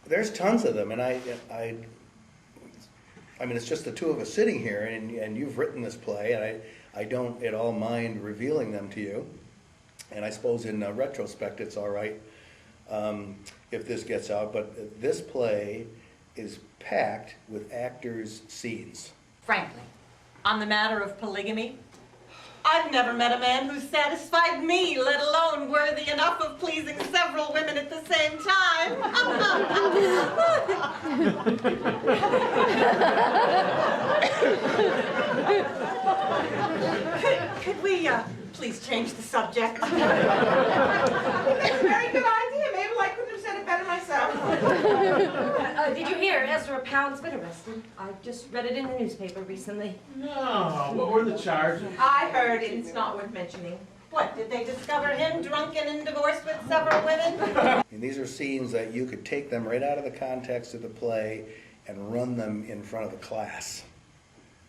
There's tons of them, and I mean, it's just the two of us sitting here, and you've written this play, and I don't at all mind revealing them to you. And I suppose in retrospect, it's all right if this gets out, but this play is packed with actors' scenes. Frankly, on the matter of polygamy, I've never met a man who satisfied me, let alone worthy enough of pleasing several women at the same time. Could we please change the subject? That's a very good idea. Maybe I couldn't have said it better myself. Did you hear Ezra Pound's been arrested? I just read it in the newspaper recently. No, what were the charges? I heard it. It's not worth mentioning. What, did they discover him drunken and divorced with several women? And these are scenes that you could take them right out of the context of the play and run them in front of a class,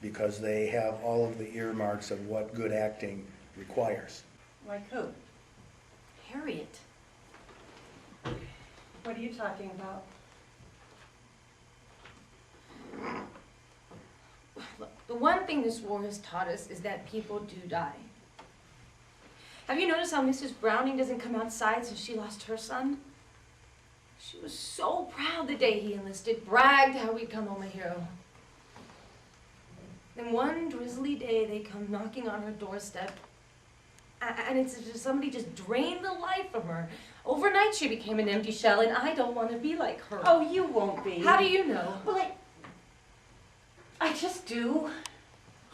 because they have all of the earmarks of what good acting requires. Like who? Harriet. What are you talking about? Look, the one thing this war has taught us is that people do die. Have you noticed how Mrs. Browning doesn't come outside since she lost her son? She was so proud the day he enlisted, bragged how he'd come home a hero. Then one drizzly day they come knocking on her doorstep, and it's as if somebody just drained the life from her. Overnight she became an empty shell, and I don't want to be like her. Oh, you won't be. How do you know? Well, I just do.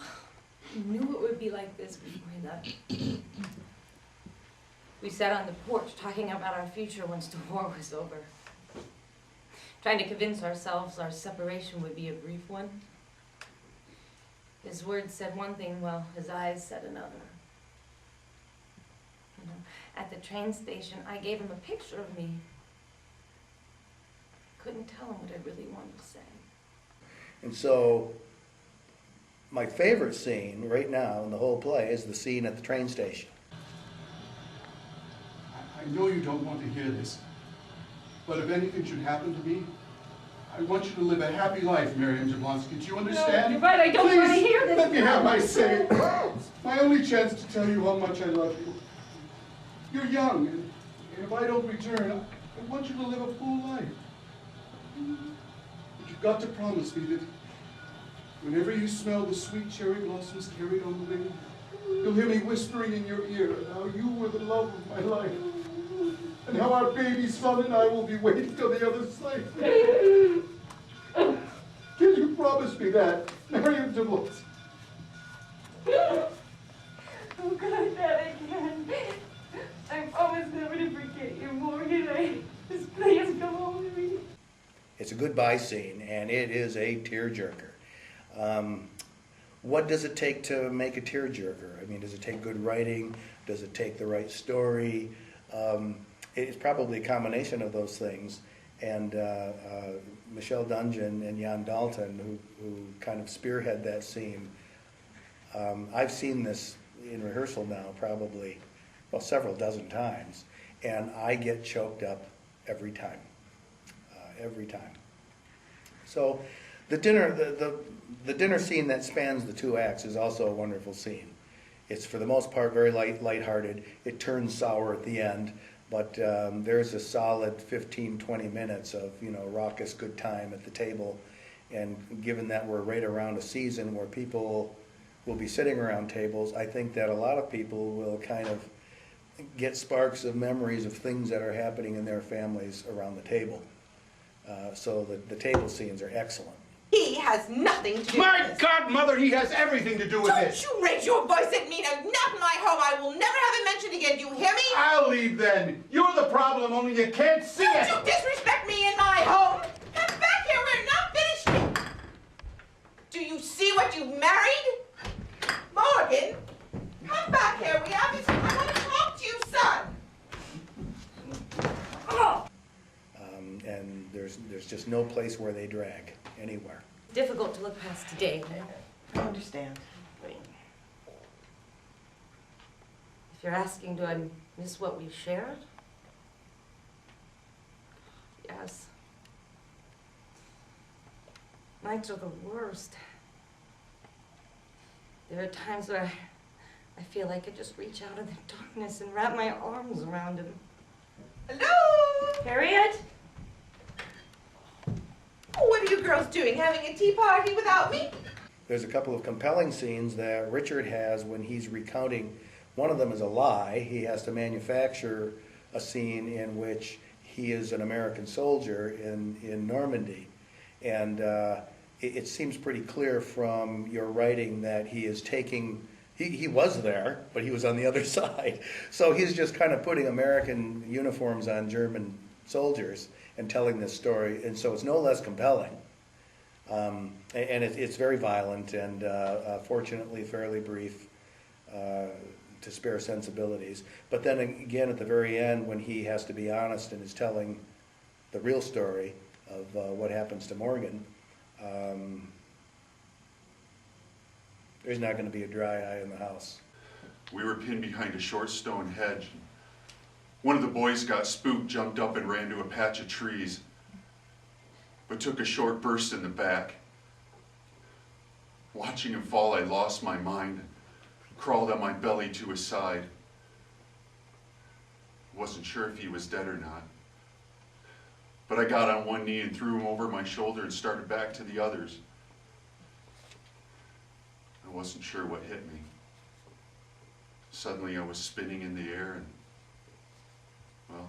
I knew it would be like this before he left. We sat on the porch talking about our future once the war was over, trying to convince ourselves our separation would be a brief one. His words said one thing while his eyes said another. You know, at the train station, I gave him a picture of me. Couldn't tell him what I really wanted to say. And so, my favorite scene right now in the whole play is the scene at the train station. I know you don't want to hear this, but if anything should happen to me, I want you to live a happy life, Mariam Jablonski. Do you understand? No, you're right, I don't Please, want to hear this. Let me have my say. My only chance to tell you how much I love you. You're young, and if I don't return, I want you to live a full life. But you've got to promise me that whenever you smell the sweet cherry blossoms carried on the wind, you'll hear me whispering in your ear how you were the love of my life, and how our baby son and I will be waiting on the other side. Can you promise me that, Mariam Jablonski? Oh God, Dad, I can't. I promise never to forget you, Morgan. Just please come home to me. It's a goodbye scene, and it is a tearjerker. What does it take to make a tearjerker? I mean, does it take good writing? Does it take the right story? It's probably a combination of those things. And Michelle Dungeon and Jan Dalton, who kind of spearhead that scene. I've seen this in rehearsal now probably, well, several dozen times, and I get choked up every time. Every time. So the dinner scene that spans the two acts is also a wonderful scene. It's for the most part very lighthearted. It turns sour at the end, but there's a solid 15-20 minutes of raucous good time at the table. And given that we're right around a season where people will be sitting around tables, I think that a lot of people will kind of get sparks of memories of things that are happening in their families around the table. So the table scenes are excellent. He has nothing to do with My this. God, Mother, he has everything to do with this. Don't you raise your voice at me now. Not in my home. I will never have it mentioned again. Do you hear me? I'll leave then. You're the problem, only you can't see Don't it. you disrespect me in my home. Come back here. We're not finished. Do you see what you married? Morgan, come back here. We obviously, I want to talk to you, son. Oh. And there's just no place where they drag, anywhere. Difficult to look past today. I understand. If you're asking, do I miss what we shared? Yes. nights are the worst. There are times where I feel like I just reach out in the darkness and wrap my arms around him. Hello? Harriet? Oh, what are you girls doing? Having a tea party without me? There's a couple of compelling scenes that Richard has when he's recounting. One of them is a lie. He has to manufacture a scene in which he is an American soldier in Normandy. And it seems pretty clear from your writing that he is taking, he was there, but he was on the other side. So he's just kind of putting American uniforms on German soldiers and telling this story. And so it's no less compelling. And it's very violent and fortunately fairly brief to spare sensibilities. But then again at the very end when he has to be honest and is telling the real story of what happens to Morgan, there's not going to be a dry eye in the house. We were pinned behind a short stone hedge. One of the boys got spooked, jumped up and ran to a patch of trees, but took a short burst in the back. Watching him fall, I lost my mind, crawled on my belly to his side. Wasn't sure if he was dead or not. But I got on one knee and threw him over my shoulder and started back to the others. I wasn't sure what hit me. Suddenly I was spinning in the air and, well,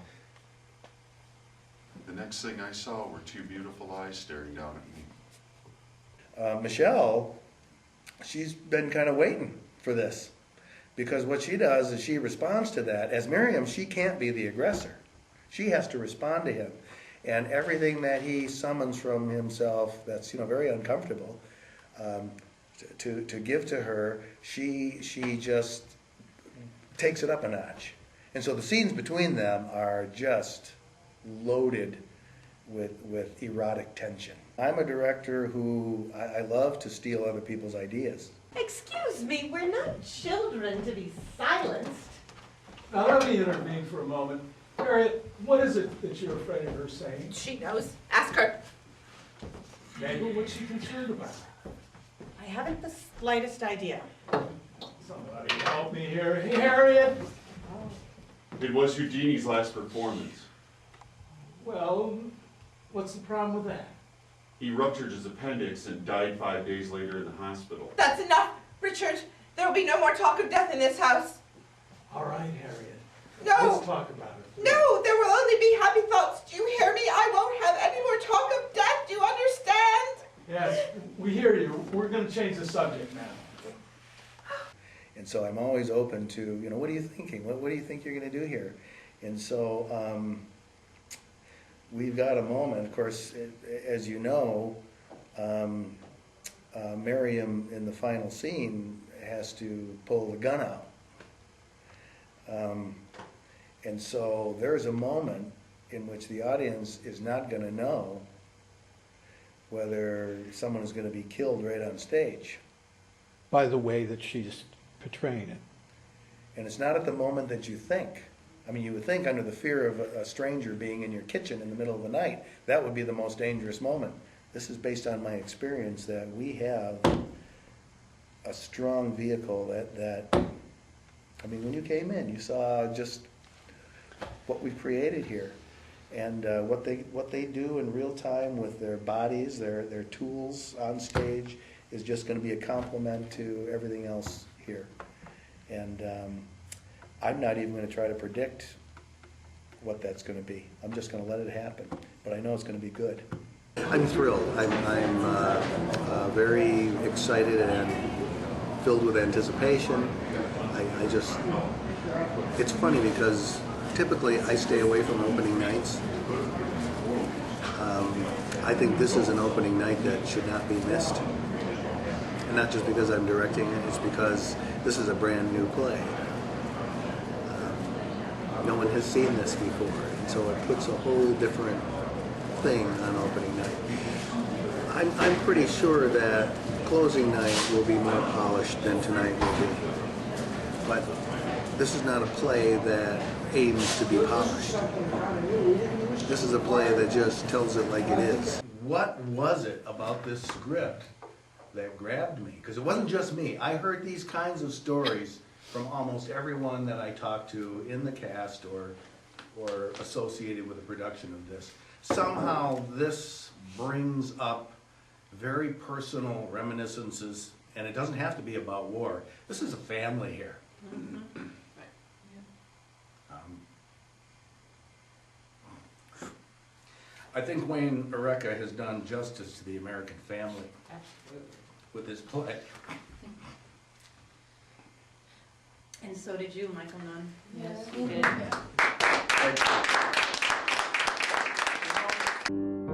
the next thing I saw were two beautiful eyes staring down at me. Michelle, she's been kind of waiting for this because what she does is she responds to that. As Mariam, she can't be the aggressor. She has to respond to him. And everything that he summons from himself that's very uncomfortable to give to her, she just takes it up a notch. And so the scenes between them are just loaded with erotic tension. I'm a director who I love to steal other people's ideas. Excuse me, we're not children to be silenced. Now let me intervene for a moment. Harriet, what is it that you're afraid of her saying? She knows. Ask her. Maybe what's she concerned about? I haven't the slightest idea. Somebody help me here. Hey, Harriet! It was Houdini's last performance. Well, what's the problem with that? He ruptured his appendix and died 5 days later in the hospital. That's enough, Richard. There will be no more talk of death in this house. All right, Harriet. No. Let's talk about it. No, there will only be happy thoughts. Do you hear me? I won't have any more talk of death. Do you understand? Yes, we hear you. We're going to change the subject now. And so I'm always open to, what are you thinking? What do you think you're going to do here? And so we've got a moment. Of course, as you know, Mariam in the final scene has to pull the gun out. And so there's a moment in which the audience is not going to know whether someone is going to be killed right on stage. By the way that she's portraying it. And it's not at the moment that you think. I mean, you would think under the fear of a stranger being in your kitchen in the middle of the night, that would be the most dangerous moment. This is based on my experience that we have a strong vehicle that I mean, when you came in, you saw just what we've created here. And what they do in real time with their bodies, their tools on stage is just going to be a complement to everything else here. And I'm not even going to try to predict what that's going to be. I'm just going to let it happen. But I know it's going to be good. I'm thrilled. I'm very excited and filled with anticipation. It's funny because typically I stay away from opening nights. I think this is an opening night that should not be missed. And not just because I'm directing it, it's because this is a brand new play. No one has seen this before, and so it puts a whole different thing on opening night. I'm pretty sure that closing night will be more polished than tonight will be. But this is not a play that aims to be polished. This is a play that just tells it like it is. What was it about this script that grabbed me? Because it wasn't just me. I heard these kinds of stories from almost everyone that I talked to in the cast or associated with the production of this. Somehow this brings up very personal reminiscences, and it doesn't have to be about war. This is a family here. I think Wayne Erreca has done justice to the American family with this play. And so did you, Michael Nunn. Yes, we did. Thank you.